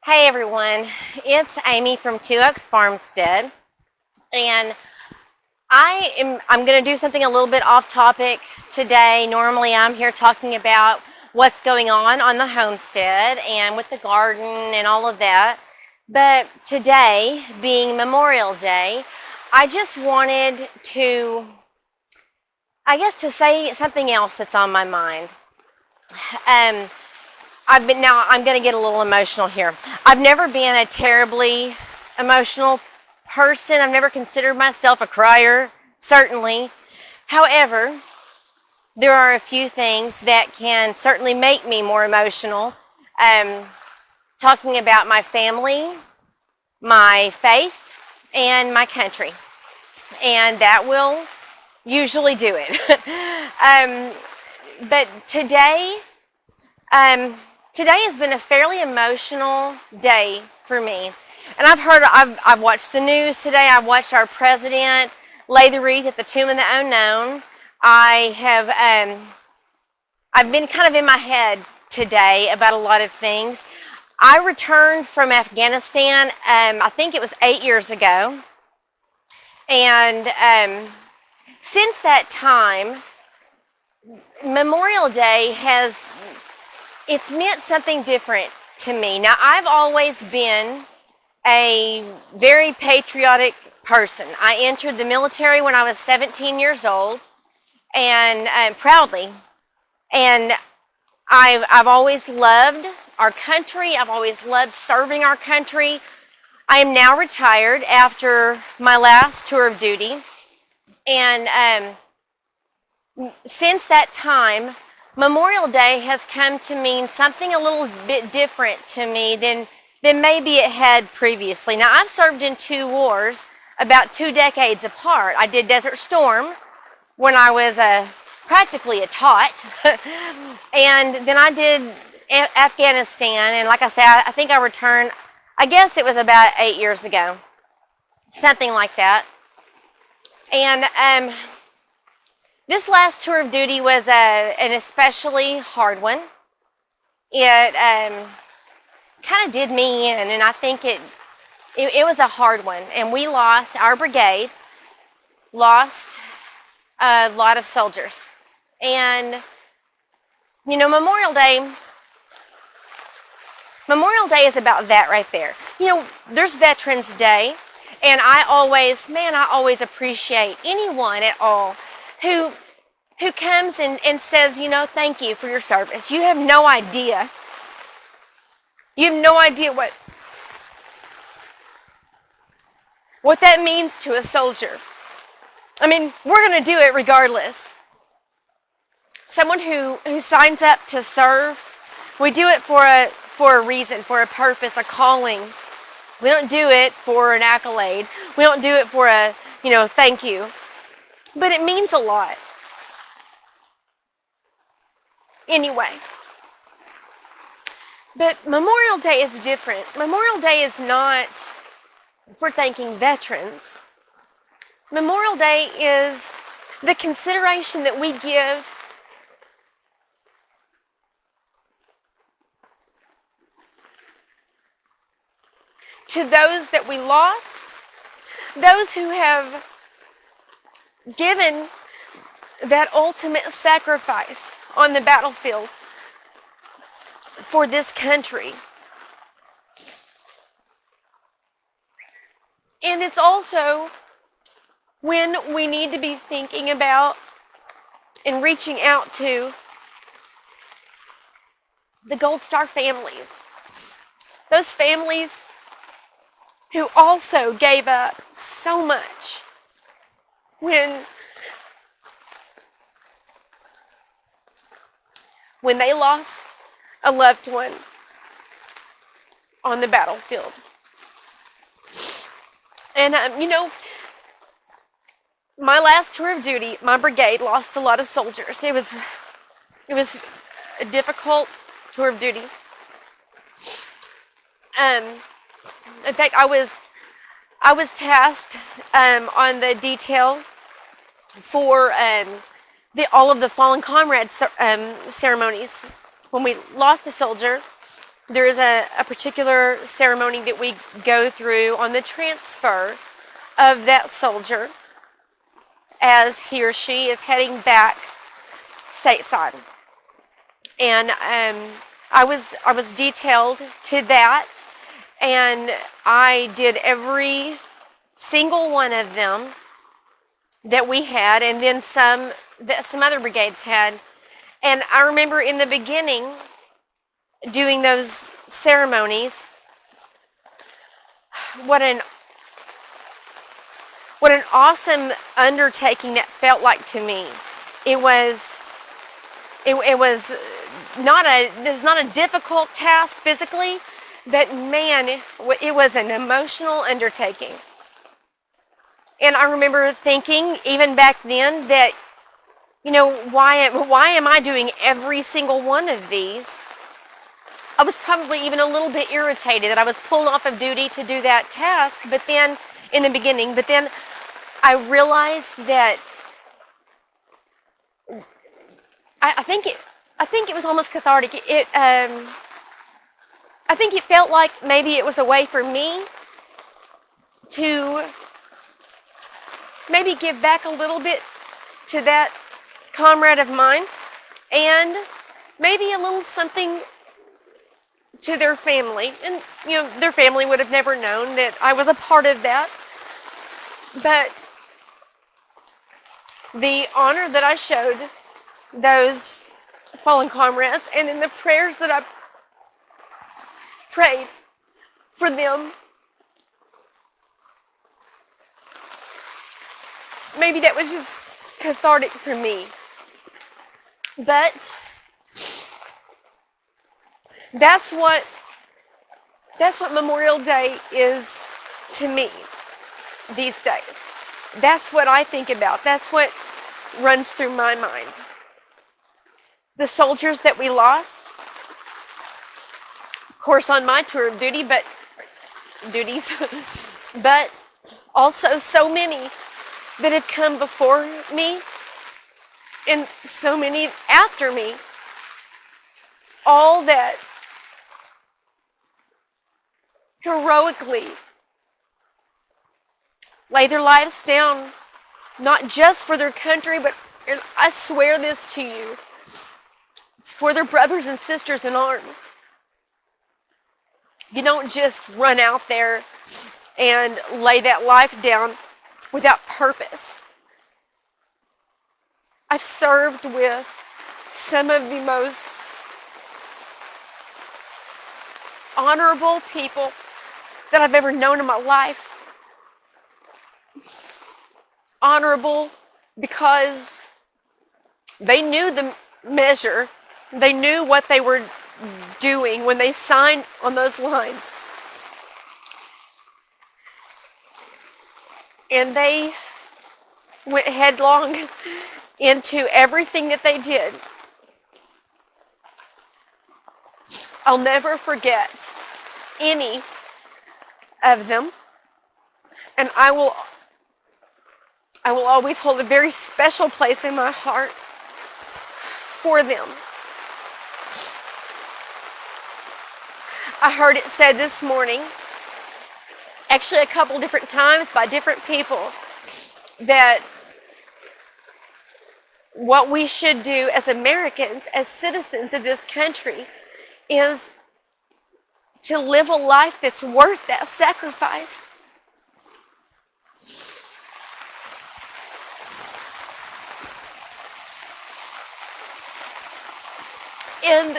Hey everyone, it's Amy from Two Oaks Farmstead, and I'm going to do something a little bit off topic today. Normally I'm here talking about what's going on the homestead and with the garden and all of that. But today, being Memorial Day, I just wanted to, to say something else that's on my mind. Um, I'm going to get a little emotional here. I've never been a terribly emotional person. I've never considered myself a crier, certainly. However, there are a few things that can certainly make me more emotional. Um, Talking about my family, my faith, and my country. And that will usually do it. But um, today has been a fairly emotional day for me. And I've watched the news today. I've watched our president lay the wreath at the Tomb of the Unknown. I've been kind of in my head today about a lot of things. I returned from Afghanistan, I think it was 8 years ago. And since that time, Memorial Day it's meant something different to me. Now, I've always been a very patriotic person. I entered the military when I was 17 years old, and proudly. And I've always loved our country. I've always loved serving our country. I am now retired after my last tour of duty, and since that time, Memorial Day has come to mean something a little bit different to me than maybe it had previously. Now, I've served in two wars about 2 decades apart. I did Desert Storm when I was practically a tot, and then I did Afghanistan, and like I said, I think I returned, I guess it was about 8 years ago, something like that. And this last tour of duty was an especially hard one. It kind of did me in, and I think it was a hard one. And we lost, our brigade lost a lot of soldiers. And, you know, Memorial Day is about that right there. You know, there's Veterans Day, and I always appreciate anyone at all who comes and says, you know, thank you for your service. You have no idea. You have no idea what that means to a soldier. I mean, we're going to do it regardless. Someone who signs up to serve, we do it for a reason, for a purpose, a calling. We don't do it for an accolade. We don't do it for a, thank you. But it means a lot. Anyway. But Memorial Day is different. Memorial Day is not for thanking veterans. Memorial Day is the consideration that we give to those that we lost, those who have given that ultimate sacrifice on the battlefield for this country. And it's also when we need to be thinking about and reaching out to the Gold Star families. Those families who also gave up so much when they lost a loved one on the battlefield. And, my last tour of duty, my brigade lost a lot of soldiers. It was a difficult tour of duty. In fact, I was tasked on the detail for all of the fallen comrades ceremonies. When we lost a soldier, there is a particular ceremony that we go through on the transfer of that soldier as he or she is heading back stateside. And I was detailed to that, and I did every single one of them that we had, and then some that some other brigades had. And I remember in the beginning doing those ceremonies, what an awesome undertaking that felt like to me. It was not a difficult task physically, but man, it was an emotional undertaking. And I remember thinking, even back then, that, why am I doing every single one of these? I was probably even a little bit irritated that I was pulled off of duty to do that task, but then, in the beginning, but then I realized that I think it was almost cathartic. I think it felt like maybe it was a way for me to maybe give back a little bit to that comrade of mine, and maybe a little something to their family. And their family would have never known that I was a part of that, but the honor that I showed those fallen comrades, and in the prayers that I prayed for them, maybe that was just cathartic for me. But that's what Memorial Day is to me these days. That's what I think about. That's what runs through my mind. The soldiers that we lost, of course, on my tour of duty, but also so many that have come before me, and so many after me, all that heroically lay their lives down, not just for their country, but, and I swear this to you, it's for their brothers and sisters in arms. You don't just run out there and lay that life down without purpose. I've served with some of the most honorable people that I've ever known in my life. Honorable because they knew the measure, they knew what they were doing when they signed on those lines. And they went headlong into everything that they did. I'll never forget any of them, and I will always hold a very special place in my heart for them. I heard it said this morning, actually a couple different times by different people, that what we should do as Americans, as citizens of this country, is to live a life that's worth that sacrifice. And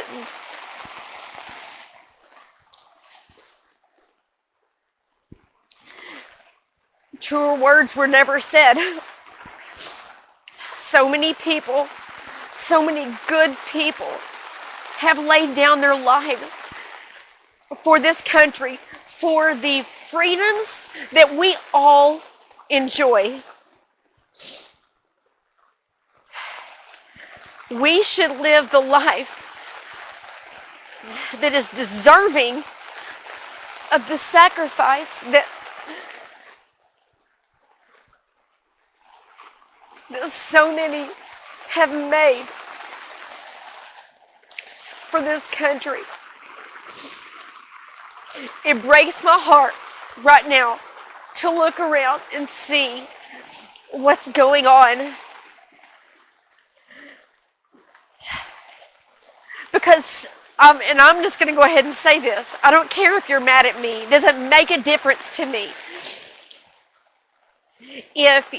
truer words were never said. So many people, so many good people have laid down their lives for this country, for the freedoms that we all enjoy. We should live the life that is deserving of the sacrifice that so many have made for this country. It breaks my heart right now to look around and see what's going on. Because, and I'm just going to go ahead and say this. I don't care if you're mad at me. It doesn't make a difference to me. If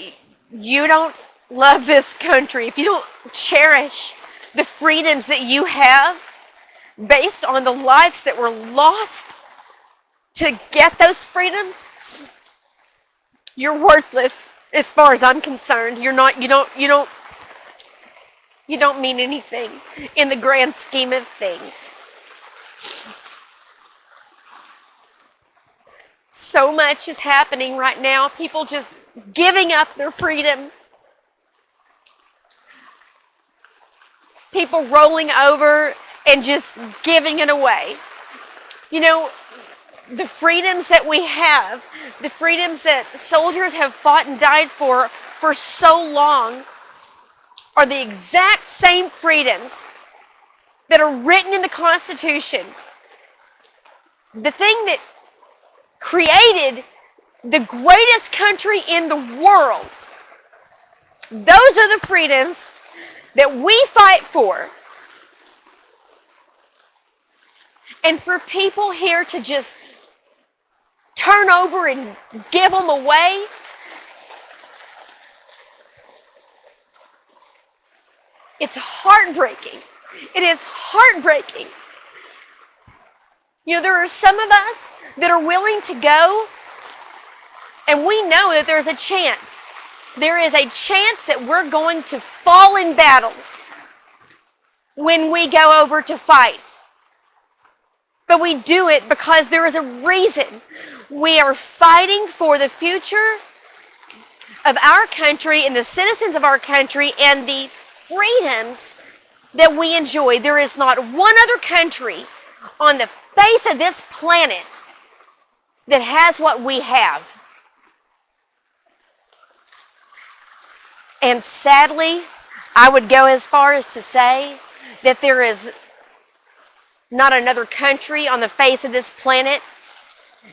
you don't love this country, if you don't cherish the freedoms that you have based on the lives that were lost to get those freedoms, you're worthless as far as I'm concerned. You don't mean anything in the grand scheme of things. So much is happening right now. People just giving up their freedom. People rolling over and just giving it away. You know, the freedoms that we have, the freedoms that soldiers have fought and died for so long, are the exact same freedoms that are written in the Constitution. The thing that created the greatest country in the world. Those are the freedoms that we fight for. And for people here to just turn over and give them away, it's heartbreaking. It is heartbreaking. You know, there are some of us that are willing to go, and we know that there's a chance. There is a chance that we're going to fall in battle when we go over to fight. But we do it because there is a reason. We are fighting for the future of our country and the citizens of our country and the freedoms that we enjoy. There is not one other country on the face of this planet that has what we have. And sadly, I would go as far as to say that there is not another country on the face of this planet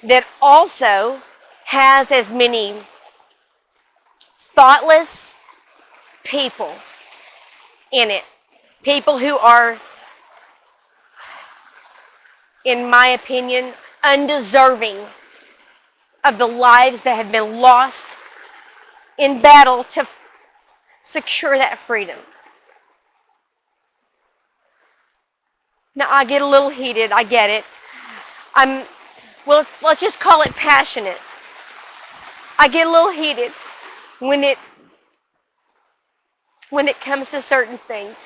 that also has as many thoughtless people in it. People who are, in my opinion, undeserving of the lives that have been lost in battle to secure that freedom. Now, I get a little heated, I get it. Well, let's just call it passionate. I get a little heated when it comes to certain things.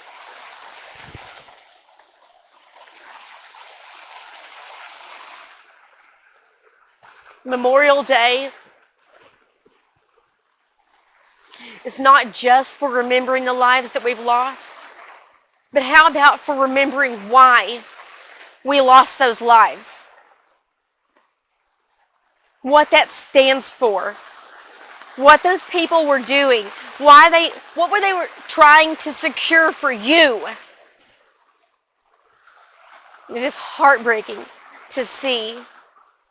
Memorial Day is not just for remembering the lives that we've lost, but how about for remembering why we lost those lives? What that stands for, what those people were doing, what they were trying to secure for you. It is heartbreaking to see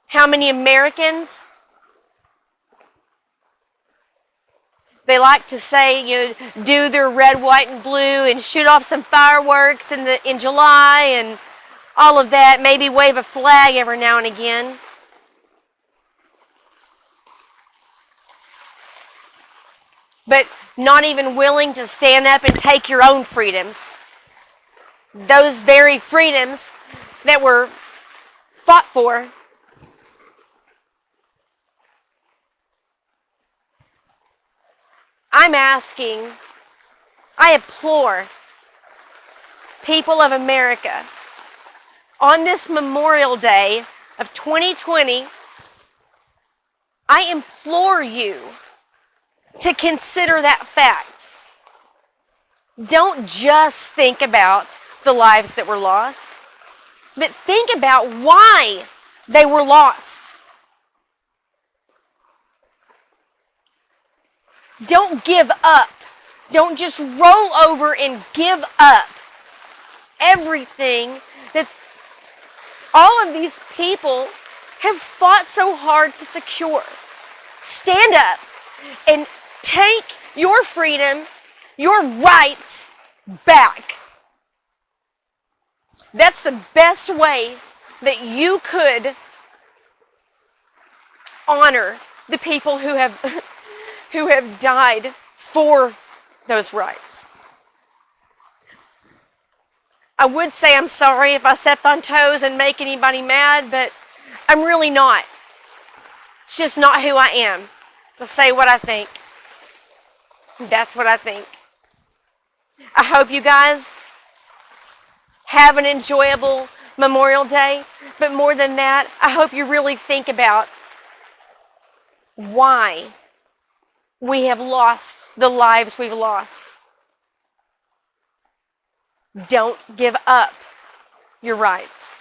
how many Americans, they like to say, you know, do their red, white, and blue and shoot off some fireworks in July and all of that. Maybe wave a flag every now and again. But not even willing to stand up and take your own freedoms. Those very freedoms that were fought for. I'm asking, I implore people of America on this Memorial Day of 2020, I implore you to consider that fact. Don't just think about the lives that were lost, but think about why they were lost. Don't give up. Don't just roll over and give up everything that all of these people have fought so hard to secure. Stand up and take your freedom, your rights back. That's the best way that you could honor the people who have died for those rights. I would say I'm sorry if I stepped on toes and make anybody mad, but I'm really not. It's just not who I am to say what I think. That's what I think. I hope you guys have an enjoyable Memorial Day, but more than that, I hope you really think about why we have lost the lives we've lost. Don't give up your rights.